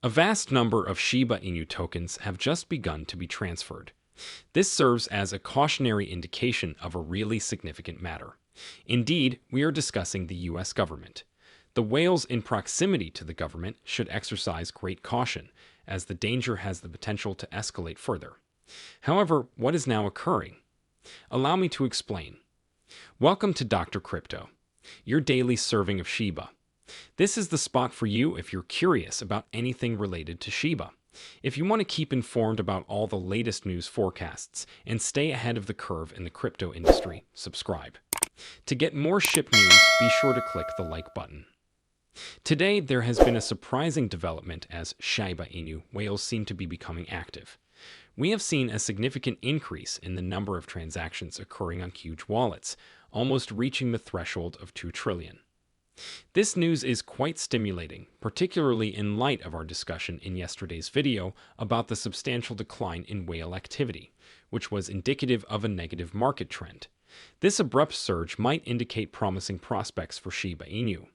A vast number of Shiba Inu tokens have just begun to be transferred. This serves as a cautionary indication of a really significant matter. Indeed, we are discussing the US government. The whales in proximity to the government should exercise great caution, as the danger has the potential to escalate further. However, what is now occurring? Allow me to explain. Welcome to Dr. Crypto, your daily serving of Shiba. This is the spot for you if you're curious about anything related to Shiba. If you want to keep informed about all the latest news forecasts and stay ahead of the curve in the crypto industry, subscribe. To get more SHIB news, be sure to click the like button. Today, there has been a surprising development as Shiba Inu whales seem to be becoming active. We have seen a significant increase in the number of transactions occurring on huge wallets, almost reaching the threshold of 2 trillion. This news is quite stimulating, particularly in light of our discussion in yesterday's video about the substantial decline in whale activity, which was indicative of a negative market trend. This abrupt surge might indicate promising prospects for Shiba Inu.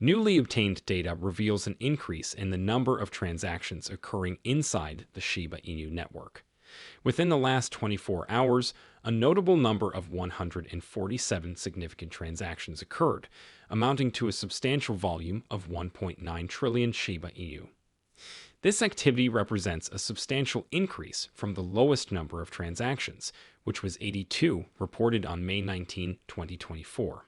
Newly obtained data reveals an increase in the number of transactions occurring inside the Shiba Inu network. Within the last 24 hours, a notable number of 147 significant transactions occurred, amounting to a substantial volume of 1.9 trillion Shiba Inu. This activity represents a substantial increase from the lowest number of transactions, which was 82, reported on May 19, 2024.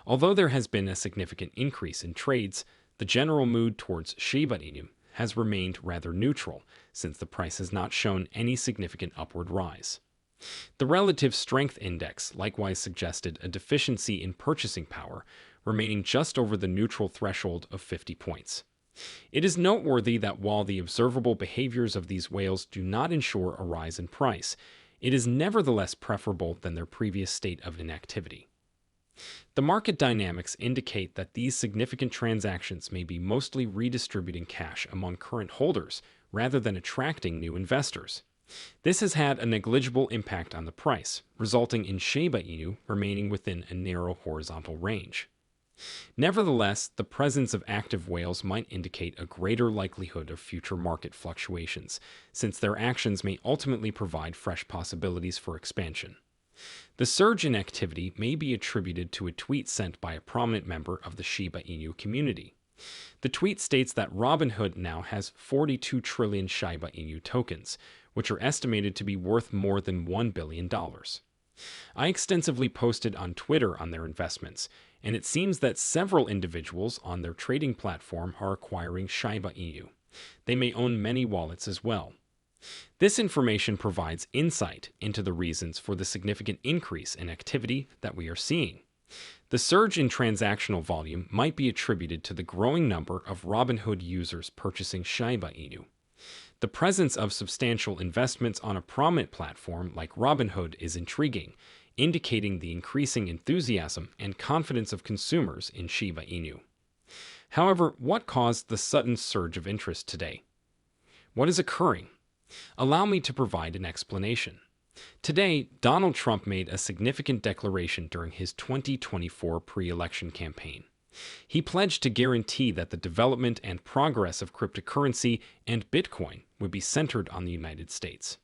Although there has been a significant increase in trades, the general mood towards Shiba Inu has remained rather neutral, since the price has not shown any significant upward rise. The Relative Strength Index likewise suggested a deficiency in purchasing power, remaining just over the neutral threshold of 50 points. It is noteworthy that while the observable behaviors of these whales do not ensure a rise in price, it is nevertheless preferable than their previous state of inactivity. The market dynamics indicate that these significant transactions may be mostly redistributing cash among current holders rather than attracting new investors. This has had a negligible impact on the price, resulting in Shiba Inu remaining within a narrow horizontal range. Nevertheless, the presence of active whales might indicate a greater likelihood of future market fluctuations, since their actions may ultimately provide fresh possibilities for expansion. The surge in activity may be attributed to a tweet sent by a prominent member of the Shiba Inu community. The tweet states that Robinhood now has 42 trillion Shiba Inu tokens, which are estimated to be worth more than $1 billion. I extensively posted on Twitter on their investments, and it seems that several individuals on their trading platform are acquiring Shiba Inu. They may own many wallets as well. This information provides insight into the reasons for the significant increase in activity that we are seeing. The surge in transactional volume might be attributed to the growing number of Robinhood users purchasing Shiba Inu. The presence of substantial investments on a prominent platform like Robinhood is intriguing, indicating the increasing enthusiasm and confidence of consumers in Shiba Inu. However, what caused the sudden surge of interest today? What is occurring? Allow me to provide an explanation. Today, Donald Trump made a significant declaration during his 2024 pre-election campaign. He pledged to guarantee that the development and progress of cryptocurrency and Bitcoin would be centered on the United States.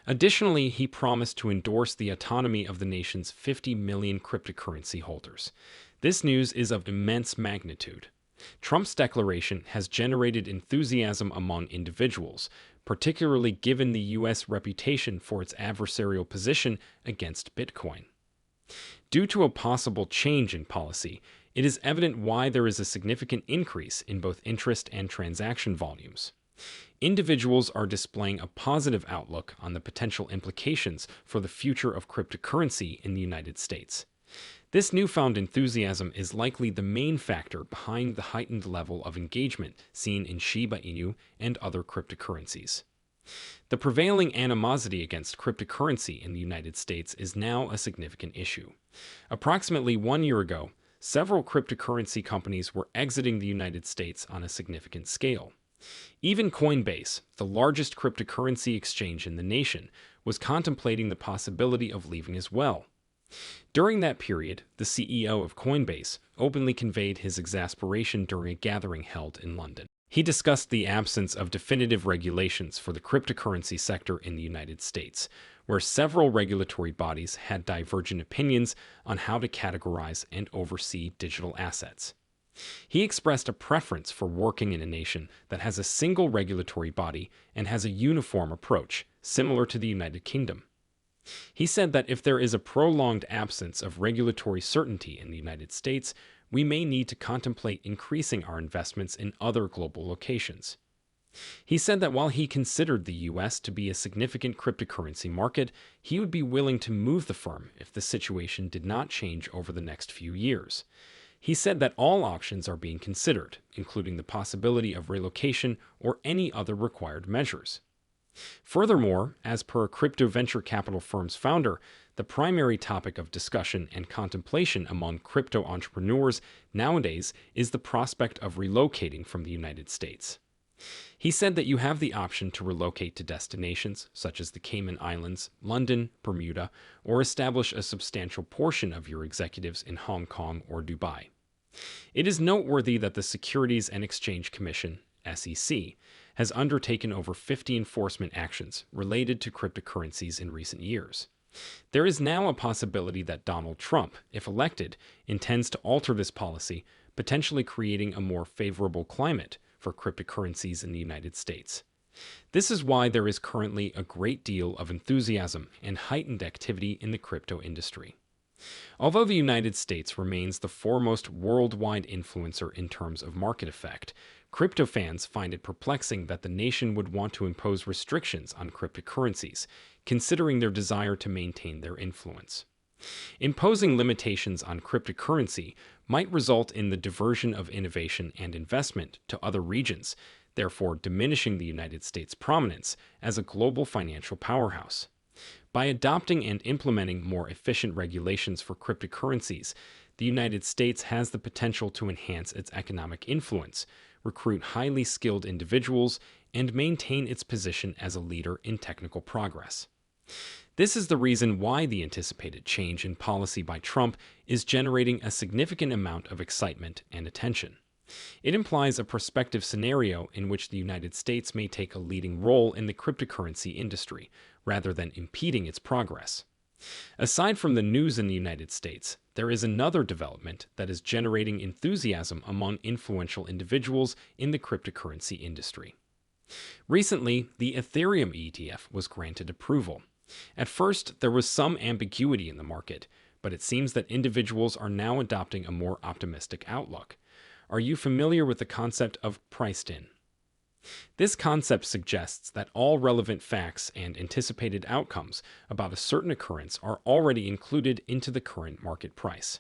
Additionally, he promised to endorse the autonomy of the nation's 50 million cryptocurrency holders. This news is of immense magnitude. Trump's declaration has generated enthusiasm among individuals, particularly given the U.S. reputation for its adversarial position against Bitcoin. Due to a possible change in policy, it is evident why there is a significant increase in both interest and transaction volumes. Individuals are displaying a positive outlook on the potential implications for the future of cryptocurrency in the United States. This newfound enthusiasm is likely the main factor behind the heightened level of engagement seen in Shiba Inu and other cryptocurrencies. The prevailing animosity against cryptocurrency in the United States is now a significant issue. Approximately 1 year ago, several cryptocurrency companies were exiting the United States on a significant scale. Even Coinbase, the largest cryptocurrency exchange in the nation, was contemplating the possibility of leaving as well. During that period, the CEO of Coinbase openly conveyed his exasperation during a gathering held in London. He discussed the absence of definitive regulations for the cryptocurrency sector in the United States, where several regulatory bodies had divergent opinions on how to categorize and oversee digital assets. He expressed a preference for working in a nation that has a single regulatory body and has a uniform approach, similar to the United Kingdom. He said that if there is a prolonged absence of regulatory certainty in the United States, we may need to contemplate increasing our investments in other global locations. He said that while he considered the US to be a significant cryptocurrency market, he would be willing to move the firm if the situation did not change over the next few years. He said that all options are being considered, including the possibility of relocation or any other required measures. Furthermore, as per a crypto venture capital firm's founder, the primary topic of discussion and contemplation among crypto entrepreneurs nowadays is the prospect of relocating from the United States. He said that you have the option to relocate to destinations such as the Cayman Islands, London, Bermuda, or establish a substantial portion of your executives in Hong Kong or Dubai. It is noteworthy that the Securities and Exchange Commission, SEC, has undertaken over 50 enforcement actions related to cryptocurrencies in recent years. There is now a possibility that Donald Trump, if elected, intends to alter this policy, potentially creating a more favorable climate for cryptocurrencies in the United States. This is why there is currently a great deal of enthusiasm and heightened activity in the crypto industry. Although the United States remains the foremost worldwide influencer in terms of market effect, crypto fans find it perplexing that the nation would want to impose restrictions on cryptocurrencies, considering their desire to maintain their influence. Imposing limitations on cryptocurrency might result in the diversion of innovation and investment to other regions, therefore diminishing the United States' prominence as a global financial powerhouse. By adopting and implementing more efficient regulations for cryptocurrencies, the United States has the potential to enhance its economic influence, recruit highly skilled individuals, and maintain its position as a leader in technical progress. This is the reason why the anticipated change in policy by Trump is generating a significant amount of excitement and attention. It implies a prospective scenario in which the United States may take a leading role in the cryptocurrency industry, rather than impeding its progress. Aside from the news in the United States, there is another development that is generating enthusiasm among influential individuals in the cryptocurrency industry. Recently, the Ethereum ETF was granted approval. At first, there was some ambiguity in the market, but it seems that individuals are now adopting a more optimistic outlook. Are you familiar with the concept of priced in? This concept suggests that all relevant facts and anticipated outcomes about a certain occurrence are already included into the current market price.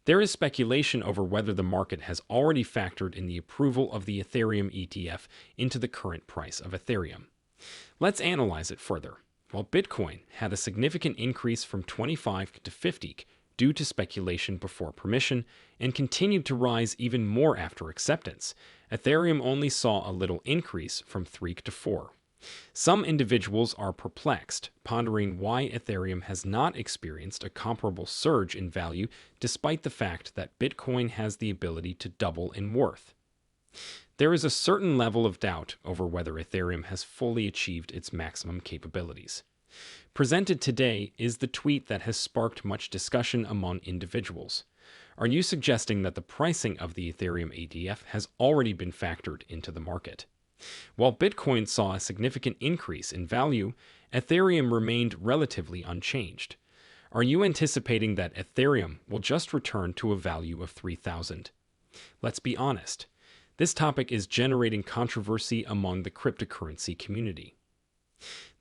There is speculation over whether the market has already factored in the approval of the Ethereum ETF into the current price of Ethereum. Let's analyze it further. While Bitcoin had a significant increase from 25 to 50 due to speculation before permission and continued to rise even more after acceptance, Ethereum only saw a little increase from 3 to 4. Some individuals are perplexed, pondering why Ethereum has not experienced a comparable surge in value despite the fact that Bitcoin has the ability to double in worth. There is a certain level of doubt over whether Ethereum has fully achieved its maximum capabilities. Presented today is the tweet that has sparked much discussion among individuals. Are you suggesting that the pricing of the Ethereum ETF has already been factored into the market? While Bitcoin saw a significant increase in value, Ethereum remained relatively unchanged. Are you anticipating that Ethereum will just return to a value of 3,000? Let's be honest. This topic is generating controversy among the cryptocurrency community.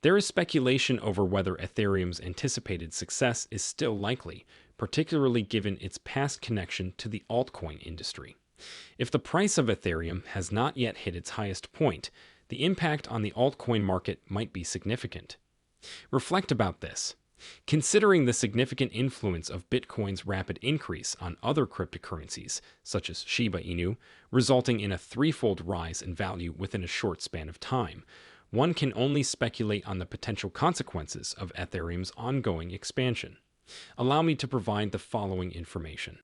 There is speculation over whether Ethereum's anticipated success is still likely, particularly given its past connection to the altcoin industry. If the price of Ethereum has not yet hit its highest point, the impact on the altcoin market might be significant. Reflect about this. Considering the significant influence of Bitcoin's rapid increase on other cryptocurrencies, such as Shiba Inu, resulting in a threefold rise in value within a short span of time, one can only speculate on the potential consequences of Ethereum's ongoing expansion. Allow me to provide the following information.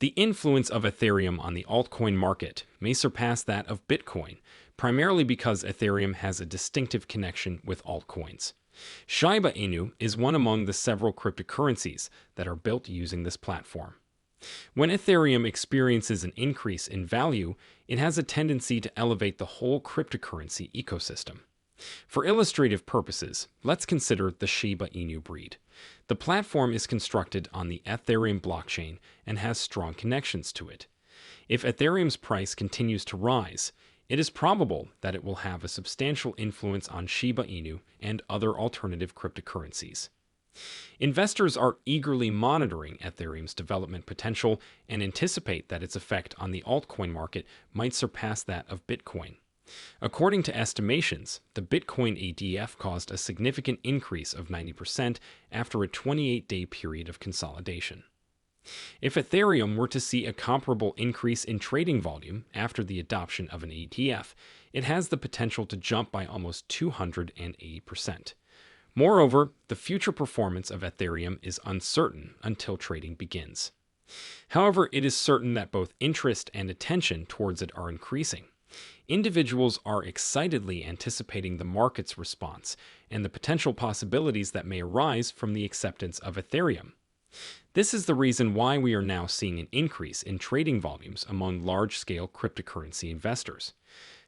The influence of Ethereum on the altcoin market may surpass that of Bitcoin, primarily because Ethereum has a distinctive connection with altcoins. Shiba Inu is one among the several cryptocurrencies that are built using this platform. When Ethereum experiences an increase in value, it has a tendency to elevate the whole cryptocurrency ecosystem. For illustrative purposes, let's consider the Shiba Inu breed. The platform is constructed on the Ethereum blockchain and has strong connections to it. If Ethereum's price continues to rise, it is probable that it will have a substantial influence on Shiba Inu and other alternative cryptocurrencies. Investors are eagerly monitoring Ethereum's development potential and anticipate that its effect on the altcoin market might surpass that of Bitcoin. According to estimations, the Bitcoin ADF caused a significant increase of 90% after a 28-day period of consolidation. If Ethereum were to see a comparable increase in trading volume after the adoption of an ETF, it has the potential to jump by almost 280%. Moreover, the future performance of Ethereum is uncertain until trading begins. However, it is certain that both interest and attention towards it are increasing. Individuals are excitedly anticipating the market's response and the potential possibilities that may arise from the acceptance of Ethereum. This is the reason why we are now seeing an increase in trading volumes among large-scale cryptocurrency investors.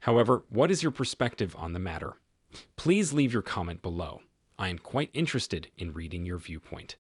However, what is your perspective on the matter? Please leave your comment below. I am quite interested in reading your viewpoint.